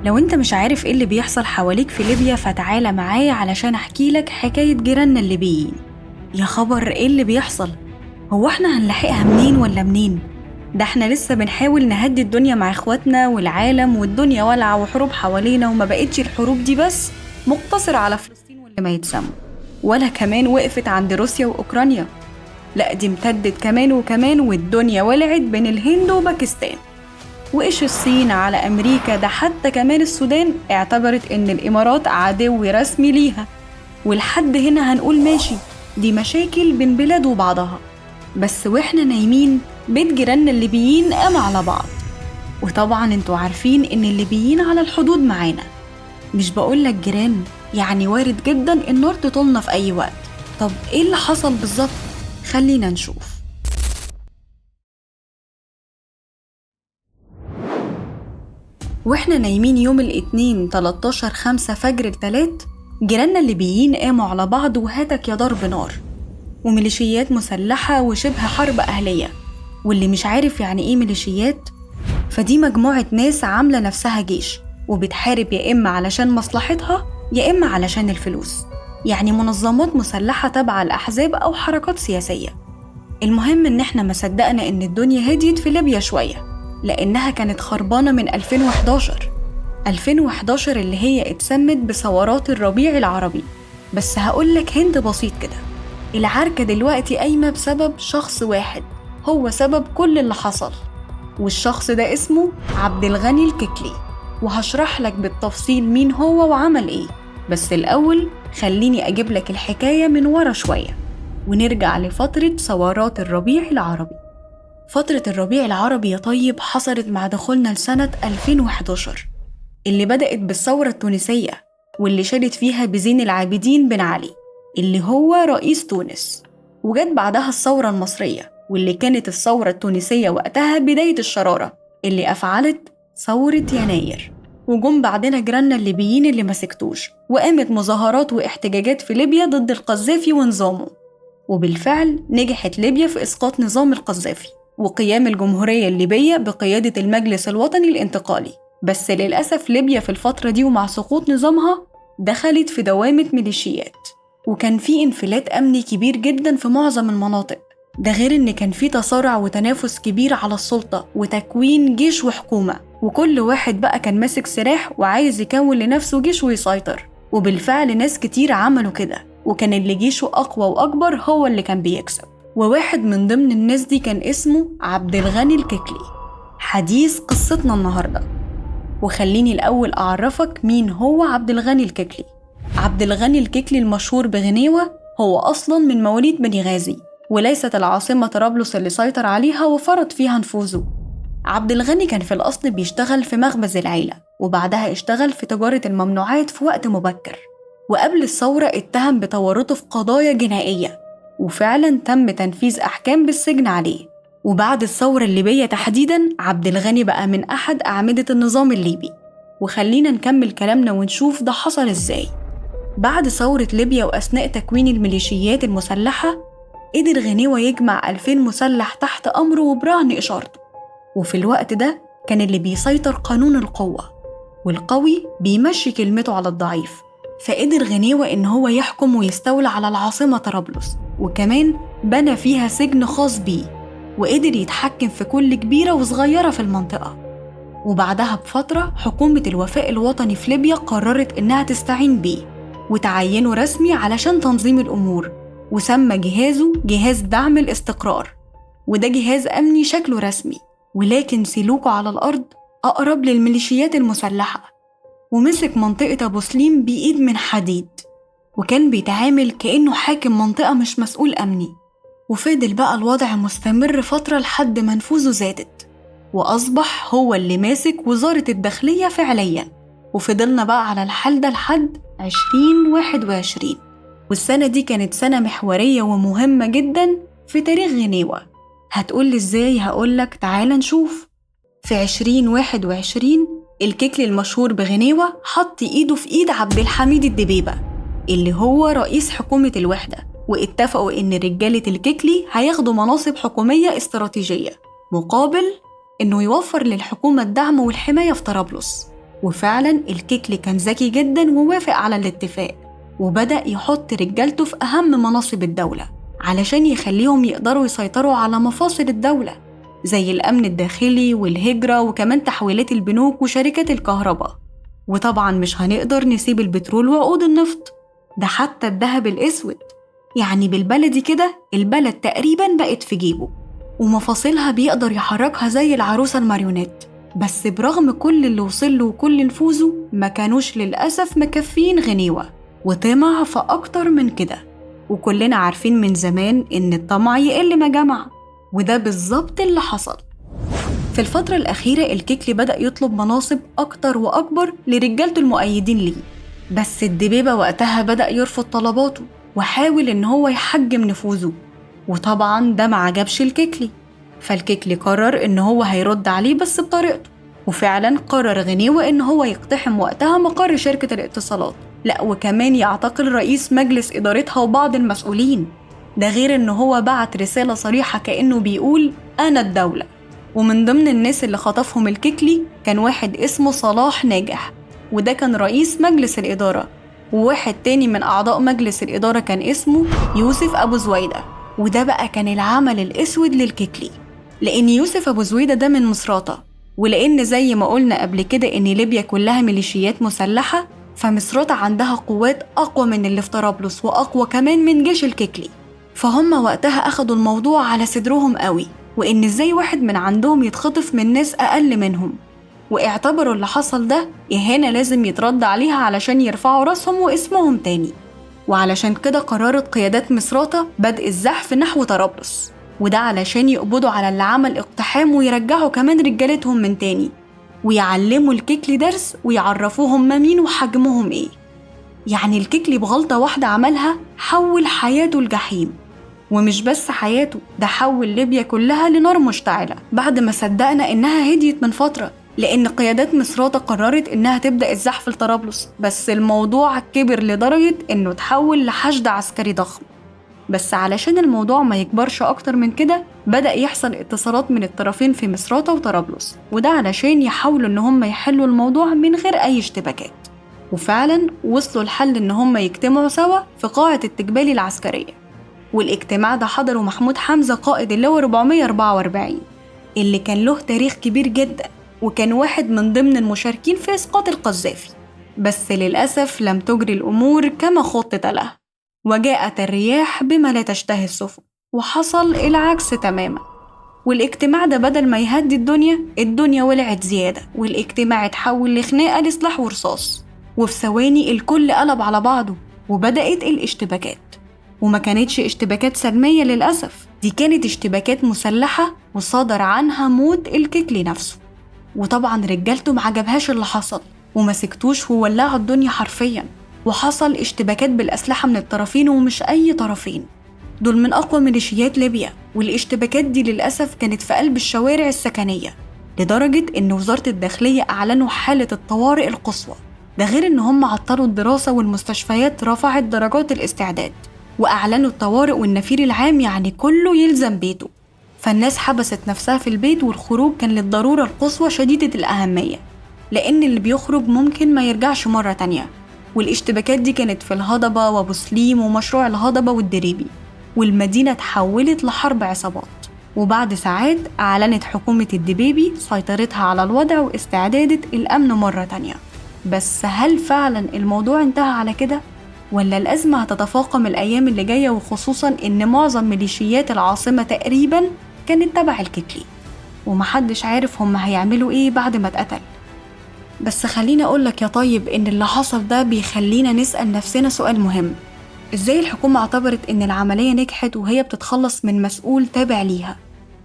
لو انت مش عارف ايه اللي بيحصل حواليك في ليبيا فتعالى معايا علشان احكيلك حكاية جيراننا الليبيين. يا خبر ايه اللي بيحصل؟ هو احنا هنلاحقها منين ولا منين؟ ده احنا لسه بنحاول نهدي الدنيا مع اخواتنا والعالم، والدنيا والعة وحروب حوالينا، وما بقتش الحروب دي بس مقتصرة على فلسطين واللي ما يتسموا، ولا كمان وقفت عند روسيا وأوكرانيا. لا دي امتدت كمان وكمان، والدنيا ولعت بين الهند وباكستان، وإيش الصين على أمريكا، ده حتى كمان السودان اعتبرت إن الإمارات عدو رسمي ليها. ولحد هنا هنقول ماشي، دي مشاكل بين بلاد وبعضها، بس وإحنا نايمين بيت جيراننا الليبيين قام على بعض. وطبعا انتوا عارفين إن الليبيين على الحدود معانا، مش بقولك جيران، يعني وارد جدا النار تطولنا في أي وقت. طب إيه اللي حصل بالظبط؟ خلينا نشوف. واحنا نايمين يوم الاثنين 13/5 فجر التلات، جيراننا الليبيين قاموا على بعض وهاتك يا ضرب نار، وميليشيات مسلحة وشبه حرب أهلية. واللي مش عارف يعني ايه ميليشيات، فدي مجموعة ناس عاملة نفسها جيش وبتحارب يا إما علشان مصلحتها يا إما علشان الفلوس، يعني منظمات مسلحة تابعة لأحزاب أو حركات سياسية. المهم إن احنا ما صدقنا إن الدنيا هديت في ليبيا شوية، لأنها كانت خربانة من 2011 اللي هي اتسمت بثورات الربيع العربي. بس هقولك هند بسيط كده، العركة دلوقتي قايمة بسبب شخص واحد، هو سبب كل اللي حصل، والشخص ده اسمه عبد الغني الككلي، وهشرح لك بالتفصيل مين هو وعمل ايه. بس الأول خليني أجيب لك الحكاية من ورا شوية، ونرجع لفترة ثورات الربيع العربي. فترة الربيع العربي يا طيب حصلت مع دخولنا لسنة 2011، اللي بدأت بالثورة التونسية، واللي شارت فيها بزين العابدين بن علي اللي هو رئيس تونس. وجت بعدها الثورة المصرية، واللي كانت الثورة التونسية وقتها بداية الشرارة اللي أفعلت ثورة يناير. وجم بعدنا جيراننا الليبيين اللي مسكتوش، وقامت مظاهرات واحتجاجات في ليبيا ضد القذافي ونظامه. وبالفعل نجحت ليبيا في إسقاط نظام القذافي وقيام الجمهورية الليبية بقيادة المجلس الوطني الانتقالي. بس للأسف ليبيا في الفترة دي ومع سقوط نظامها دخلت في دوامة ميليشيات، وكان في انفلات أمني كبير جدا في معظم المناطق. ده غير إن كان في تصارع وتنافس كبير على السلطة وتكوين جيش وحكومة، وكل واحد بقى كان ماسك سلاح وعايز يكون لنفسه جيش ويسيطر. وبالفعل ناس كتير عملوا كده، وكان اللي جيشه أقوى وأكبر هو اللي كان بيكسب. وواحد من ضمن الناس دي كان اسمه عبد الغني الككلي، حديث قصتنا النهاردة. وخليني الأول أعرفك مين هو عبد الغني الككلي. عبد الغني الككلي المشهور بغنيوة هو أصلاً من مواليد بني غازي، وليست العاصمة طرابلس اللي سيطر عليها وفرض فيها نفوذه. عبد الغني كان في الأصل بيشتغل في مخبز العيلة، وبعدها اشتغل في تجارة الممنوعات في وقت مبكر. وقبل الثورة اتهم بتورطه في قضايا جنائية، وفعلاً تم تنفيذ أحكام بالسجن عليه. وبعد الثورة الليبية تحديداً عبد الغني بقى من أحد أعمدة النظام الليبي. وخلينا نكمل كلامنا ونشوف ده حصل إزاي. بعد ثورة ليبيا وأثناء تكوين الميليشيات المسلحة، قدر غنيوة يجمع 2000 مسلح تحت أمره وبرهن إشارته. وفي الوقت ده كان اللي بيسيطر قانون القوة، والقوي بيمشي كلمته على الضعيف. فقدر غنيوة إن هو يحكم ويستولى على العاصمة طرابلس، وكمان بنى فيها سجن خاص بيه، وقدر يتحكم في كل كبيرة وصغيرة في المنطقة. وبعدها بفترة حكومة الوفاء الوطني في ليبيا قررت إنها تستعين بيه، وتعينه رسمي علشان تنظيم الأمور، وسمى جهازه جهاز دعم الاستقرار. وده جهاز أمني شكله رسمي، ولكن سلوكه على الأرض أقرب للميليشيات المسلحة. ومسك منطقة أبو سليم بإيد من حديد، وكان بيتعامل كأنه حاكم منطقة مش مسؤول أمني. وفضل بقى الوضع مستمر فترة لحد ما نفوذه زادت، وأصبح هو اللي ماسك وزارة الداخلية فعلياً. وفضلنا بقى على الحال ده لحد 2021، والسنة دي كانت سنة محورية ومهمة جداً في تاريخ غنيوة. هتقولي إزاي؟ هقولك تعال نشوف. في 2021 الككلي المشهور بغنيوة حط إيده في إيد عبد الحميد الدبيبة اللي هو رئيس حكومة الوحدة، واتفقوا إن رجالة الككلي هياخدوا مناصب حكومية استراتيجية مقابل إنه يوفر للحكومة الدعم والحماية في طرابلس. وفعلا الكيكلي كان ذكي جدا ووافق على الاتفاق، وبدأ يحط رجالته في أهم مناصب الدولة علشان يخليهم يقدروا يسيطروا على مفاصل الدولة زي الأمن الداخلي والهجرة وكمان تحويلات البنوك وشركات الكهرباء. وطبعا مش هنقدر نسيب البترول وعقود النفط، ده حتى الذهب الأسود، يعني بالبلدي كده البلد تقريبا بقت في جيبه، ومفاصلها بيقدر يحركها زي العروسة الماريونات. بس برغم كل اللي وصله وكل نفوذه ما كانوش للأسف مكفين غنيوة، وطمع في أكتر من كده. وكلنا عارفين من زمان إن الطمع يقل ما جمع، وده بالظبط اللي حصل. في الفترة الأخيرة الكيكلي بدأ يطلب مناصب أكتر وأكبر لرجالته المؤيدين ليه، بس الدبيبة وقتها بدأ يرفض طلباته وحاول إن هو يحجم نفوذه، وطبعا ده ما عجبش الكيكلي. فالكيكلي قرر إن هو هيرد عليه بس بطريقته، وفعلا قرر غنيوة إن هو يقتحم وقتها مقر شركة الاتصالات، لا وكمان يعتقل رئيس مجلس إدارتها وبعض المسؤولين. ده غير إن هو بعت رسالة صريحة كأنه بيقول أنا الدولة. ومن ضمن الناس اللي خطفهم الكيكلي كان واحد اسمه صلاح ناجح، وده كان رئيس مجلس الإدارة، وواحد تاني من أعضاء مجلس الإدارة كان اسمه يوسف أبو زويدة، وده بقى كان العمل الأسود للكيكلي، لأن يوسف أبو زويدة ده من مصراتة، ولأن زي ما قلنا قبل كده إن ليبيا كلها ميليشيات مسلحة، فمصراتة عندها قوات أقوى من اللي في طرابلس وأقوى كمان من جيش الكيكلي. فهم وقتها أخدوا الموضوع على صدرهم قوي، وإن إزاي واحد من عندهم يتخطف من ناس أقل منهم، واعتبروا اللي حصل ده إهانة لازم يترد عليها علشان يرفعوا راسهم واسمهم تاني. وعلشان كده قررت قيادات مصراتة بدء الزحف نحو طرابلس، وده علشان يقبضوا على اللي عمل اقتحام ويرجعوا كمان رجالتهم من تاني، ويعلموا الكيكلي درس ويعرفوهم ما مين وحجمهم ايه. يعني الكيكلي بغلطة واحدة عملها حول حياته الجحيم، ومش بس حياته، ده حول ليبيا كلها لنار مشتعلة بعد ما صدقنا إنها هديت من فترة، لأن قيادات مصراتة قررت إنها تبدأ الزحف لطرابلس، بس الموضوع كبر لدرجة إنه تحول لحشد عسكري ضخم. بس علشان الموضوع ما يكبرش أكتر من كده بدأ يحصل اتصالات من الطرفين في مصراتة وطرابلس، وده علشان يحاولوا إن هم يحلوا الموضوع من غير أي اشتباكات. وفعلا وصلوا الحل إن هم يجتمعوا سوا في قاعة التجبالي العسكرية، والاجتماع ده حضره محمود حمزة قائد اللواء 444 اللي كان له تاريخ كبير جدا، وكان واحد من ضمن المشاركين في إسقاط القذافي. بس للأسف لم تجري الأمور كما خطط له، وجاءت الرياح بما لا تشتهي السفن، وحصل العكس تماما. والاجتماع ده بدل ما يهدي الدنيا ولعت زيادة، والاجتماع اتحول لخناقة لسلاح ورصاص، وفي ثواني الكل قلب على بعضه وبدأت الاشتباكات. وما كانتش اشتباكات سلمية للأسف، دي كانت اشتباكات مسلحة وصادر عنها موت الكيكلي نفسه. وطبعا رجالته معجبهاش اللي حصل وما سكتوش وولعوا الدنيا حرفيا، وحصل اشتباكات بالأسلحة من الطرفين، ومش أي طرفين، دول من أقوى ميليشيات ليبيا. والاشتباكات دي للأسف كانت في قلب الشوارع السكنية، لدرجة إن وزارة الداخلية أعلنوا حالة الطوارئ القصوى. ده غير إن هم عطلوا الدراسة، والمستشفيات رفعت درجات الاستعداد، وأعلنوا الطوارئ والنفير العام، يعني كله يلزم بيته. فالناس حبست نفسها في البيت، والخروج كان للضرورة القصوى شديدة الأهمية، لأن اللي بيخرج ممكن ما يرجعش مرة تانية. والاشتباكات دي كانت في الهضبة وأبو سليم ومشروع الهضبة والدريبي، والمدينة تحولت لحرب عصابات. وبعد ساعات أعلنت حكومة الدبيبي سيطرتها على الوضع واستعدادت الأمن مرة تانية. بس هل فعلا الموضوع انتهى على كده؟ ولا الأزمة هتتفاقم الأيام اللي جاية، وخصوصا إن معظم ميليشيات العاصمة تقريبا كانت تبع الكيكلي، ومحدش عارف هم هيعملوا إيه بعد ما اتقتل. بس خليني أقولك يا طيب إن اللي حصل ده بيخلينا نسأل نفسنا سؤال مهم: إزاي الحكومة اعتبرت إن العملية نجحت وهي بتتخلص من مسؤول تابع ليها؟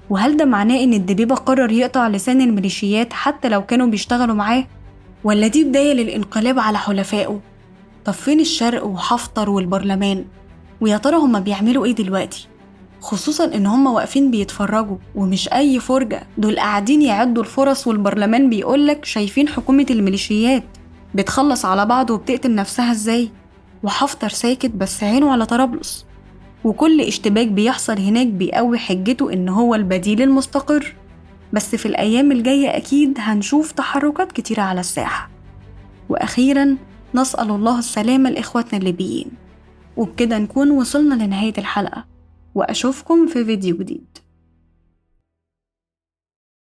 وهل ده معناه إن الدبيبة قرر يقطع لسان الميليشيات حتى لو كانوا بيشتغلوا معاه؟ ولا دي بداية للإنقلاب على حلفائه؟ طب فين الشرق وحفتر والبرلمان؟ ويا ترى هما بيعملوا إيه دلوقتي؟ خصوصا إن هما واقفين بيتفرجوا، ومش أي فرجة، دول قاعدين يعدوا الفرص، والبرلمان بيقولك شايفين حكومة الميليشيات بتخلص على بعض وبتقتل نفسها إزاي، وحفتر ساكت بس عينه على طرابلس، وكل اشتباك بيحصل هناك بيقوي حجته إن هو البديل المستقر. بس في الأيام الجاية أكيد هنشوف تحركات كتيرة على الساحة، وأخيرا نسأل الله السلامة لإخواتنا الليبيين. وبكده نكون وصلنا لنهاية الحلقة، وأشوفكم في فيديو جديد.